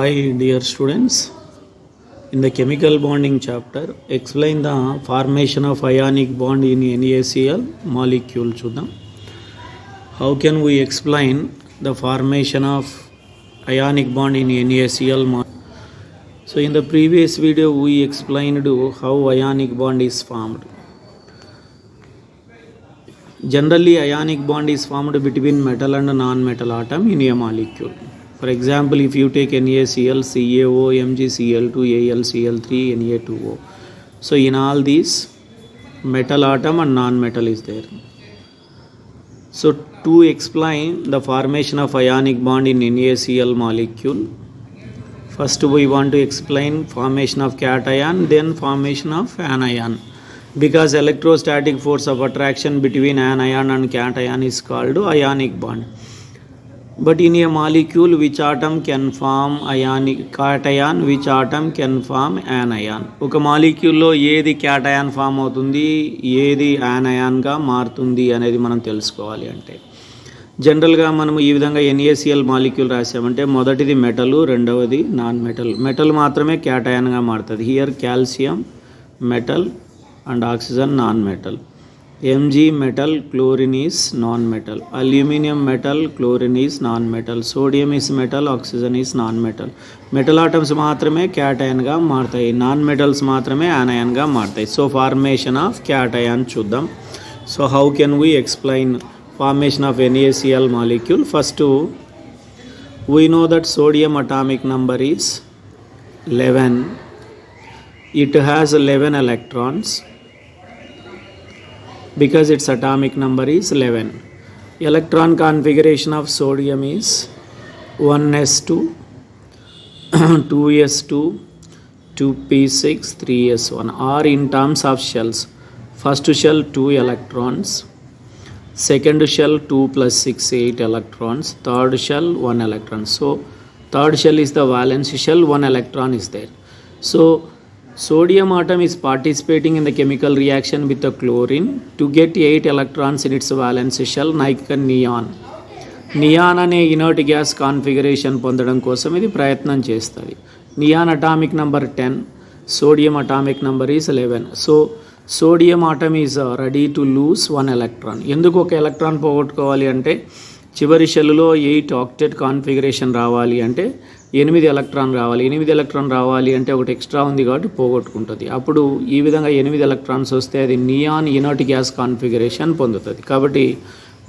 Hi dear students, in the chemical bonding chapter, explain the formation of ionic bond in NaCl molecule. Chudam. How can we explain the formation of ionic bond in NaCl molecule? So in the previous video we explained how ionic bond is formed. Generally ionic bond is formed between metal and non-metal atom in a molecule. For example, if you take NaCl, CaO, MgCl2, AlCl3, Na2O. So in all these, metal atom and non-metal is there. So to explain the formation of ionic bond in NaCl molecule, first we want to explain formation of cation, then formation of anion. Because electrostatic force of attraction between anion and cation is called ionic bond. But in a molecule, which atom can form ionic cation, which atom can form anion? ఒక మాలిక్యూల్లో ఏది cation form అవుతుంది, ఏది యానయాన్గా మారుతుంది అనేది మనం తెలుసుకోవాలి. అంటే జనరల్గా మనం ఈ విధంగా NaCl మాలిక్యూల్ రాసామంటే మొదటిది మెటల్, రెండవది నాన్ మెటల్. మెటల్ మాత్రమే క్యాటయాన్గా మారుతుంది. Here calcium metal and oxygen non metal. Mg metal, chlorine is non-metal. Aluminium metal, chlorine is non-metal. Sodium is metal, oxygen is non-metal. Metal atoms మాత్రమే క్యాటయాన్గా మారుతాయి, non metals మాత్రమే యానయాన్గా మారుతాయి. So formation of cation చూద్దాం. So how can we explain formation of NaCl molecule? First we know that sodium atomic number is 11. It has 11 electrons because its atomic number is 11. Electron configuration of sodium is 1s2, 2s2, 2p6, 3s1, or in terms of shells. First shell 2 electrons, second shell 2 plus 6, 8 electrons, third shell 1 electron. So third shell is the valence shell, 1 electron is there. So sodium atom is participating in the chemical reaction with the chlorine to get 8 electrons in its valence shell like a neon. Neon అనే inert gas configuration పొందడం కోసం ఇది ప్రయత్నం చేస్తుంది. Neon atomic number 10, sodium atomic number is 11. So sodium atom is ready to lose 1 electron. ఎందుకు ఒక electron పోగొట్టుకోవాలి అంటే చివరి షెల్లులో 8 ఆక్టెట్ కాన్ఫిగరేషన్ రావాలి అంటే 8 ఎలక్ట్రాన్ రావాలి. 8 ఎలక్ట్రాన్ రావాలి అంటే ఒకటి ఎక్స్ట్రా ఉంది కాబట్టి పోగొట్టుకుంటుంది. అప్పుడు ఈ విధంగా 8 ఎలక్ట్రాన్స్ వస్తే అది నియాన్ ఇనర్ట్ గ్యాస్ కాన్ఫిగరేషన్ పొందుతుంది. కాబట్టి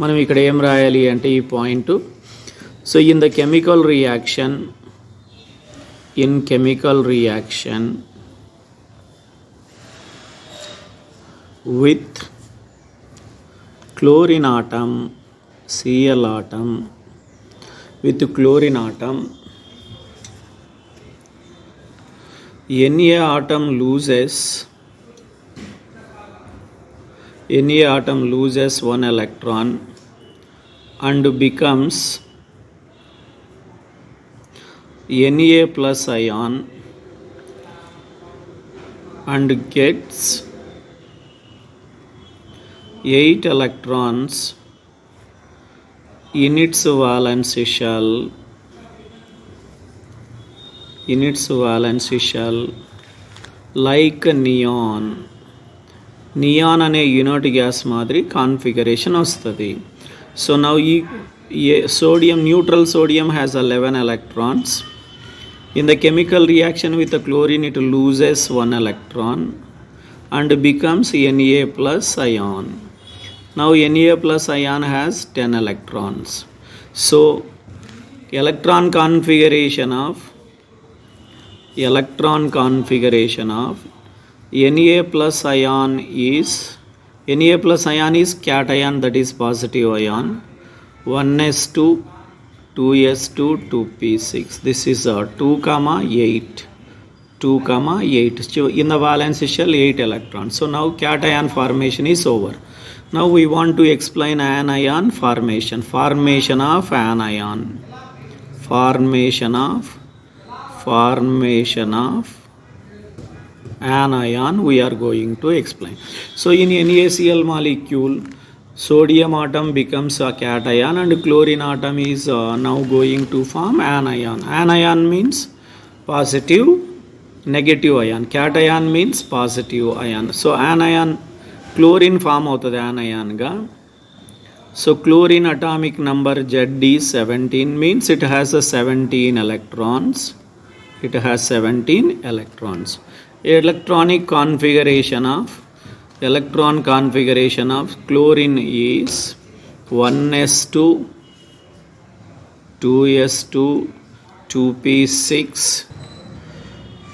మనం ఇక్కడ ఏం రాయాలి అంటే ఈ point. So in chemical reaction with chlorine atom, Cl atom, with chlorine atom, Na atom loses 1 electron and becomes Na plus ion and gets 8 electrons in its valence shell like neon. Neon అనే unit gas మాదిరి configuration వస్తుంది. So now ఈ sodium, neutral sodium has 11 electrons. In the chemical reaction with the chlorine it loses 1 electron and becomes Na plus ion. Now Na plus ion has 10 electrons. So electron configuration of Na plus ion is cation, that is positive ion, 1s2, 2s2, 2p6. This is 2,8. In the valence shell 8 electrons. So now cation formation is over. Now we want to explain anion formation. Formation of anion we are going to explain. So in NaCl molecule, sodium atom becomes a cation and chlorine atom is now going to form anion. Anion means positive, negative ion. Cation means positive ion. So anion, chlorine form avutadi anion ga. So chlorine atomic number Z is 17, means it has a 17 electrons. It has 17 electrons. Electron configuration of chlorine is 1s2, 2s2, 2p6,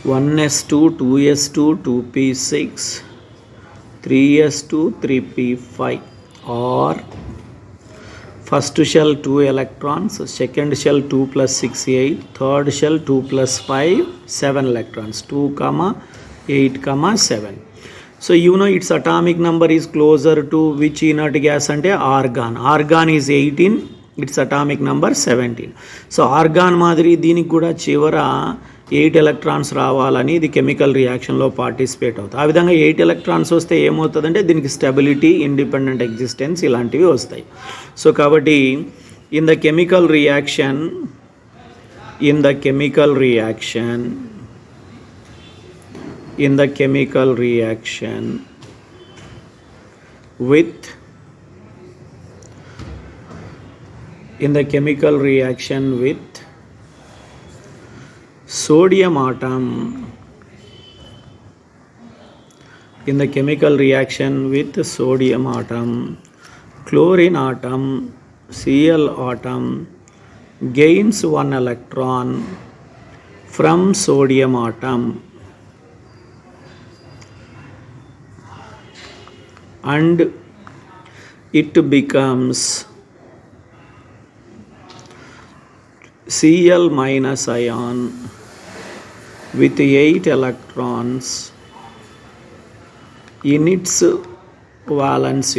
1s2, 2s2, 2p6, 3s2, 3p5, or first shell 2 electrons, second shell 2 plus 6, 8, third shell 2 plus 5, 7 electrons, 2, 8, 7. So you know its atomic number is closer to which inert gas ante argon. Argon is 18, its atomic number 17. So argon madiri దీనికి కూడా చివర 8 electrons రావాలని ఇది chemical రియాక్షన్లో participate అవుతుంది. ఆ విధంగా 8 electrons వస్తే ఏమవుతుందంటే దీనికి స్టెబిలిటీ, ఇండిపెండెంట్ ఎగ్జిస్టెన్స్ ఇలాంటివి వస్తాయి. సో కాబట్టి in the chemical reaction with sodium atom, chlorine atom, Cl atom gains 1 electron from sodium atom and it becomes Cl minus ion with 8 electrons in its valence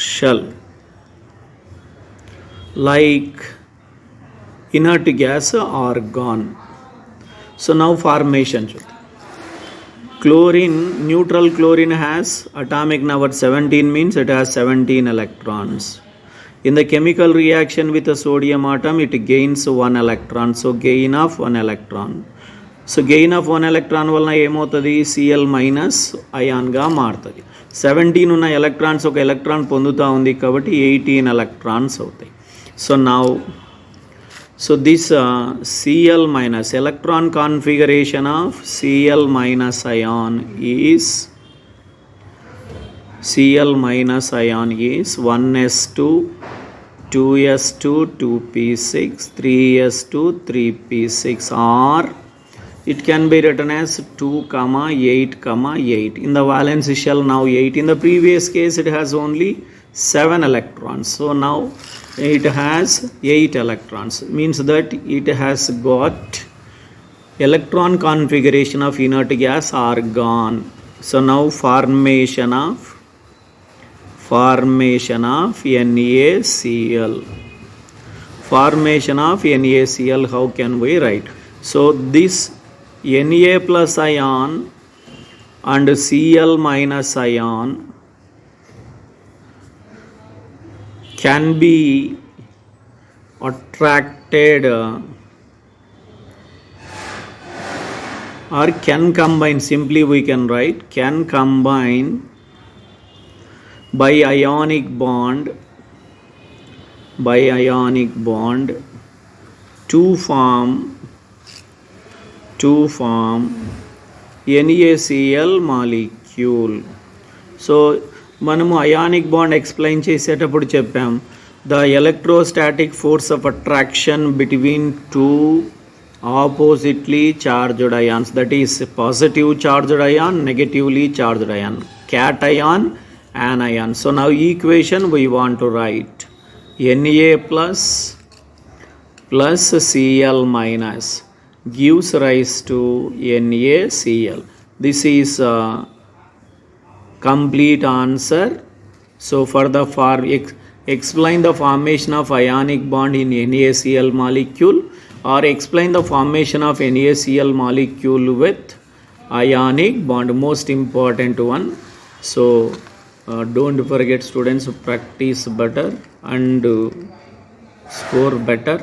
shell, like inert gas argon. So now formation. Chlorine, neutral chlorine has atomic number 17, means it has 17 electrons. In the chemical reaction with the sodium atom, it gains 1 electron. So gain of 1 electron. So gain of 1 electron వలన ఏమవుతుంది? Cl minus అయాన్గా మారుతుంది. 17 ఉన్న electrons ఒక electron పొందుతూ ఉంది కాబట్టి 18 electrons అవుతాయి. So now this Cl minus electron configuration of Cl minus ion is 1s2, 2s2, 2p6, 3s2, 3p6, or it can be written as 2, 8, 8. In the valence shell now 8. In the previous case it has only 7 electrons. So now it has 8 electrons. Means that it has got electron configuration of inert gas argon. So now formation of NaCl. Formation of NaCl, how can we write? So this Na plus ion and Cl minus ion can be attracted or can combine. Simply we can write can combine by ionic bond to form NaCl molecule. So మనము ionic bond explain చేసేటప్పుడు చెప్పాం the electrostatic force of attraction between two oppositely charged ions, that is positive charged ion, negatively charged ion, cation, anion. So now equation we want to write Na plus Cl minus gives rise to NaCl. This is complete answer. So for the explain the formation of ionic bond in NaCl molecule, or explain the formation of NaCl molecule with ionic bond, most important one. So don't forget students, practice better and score better.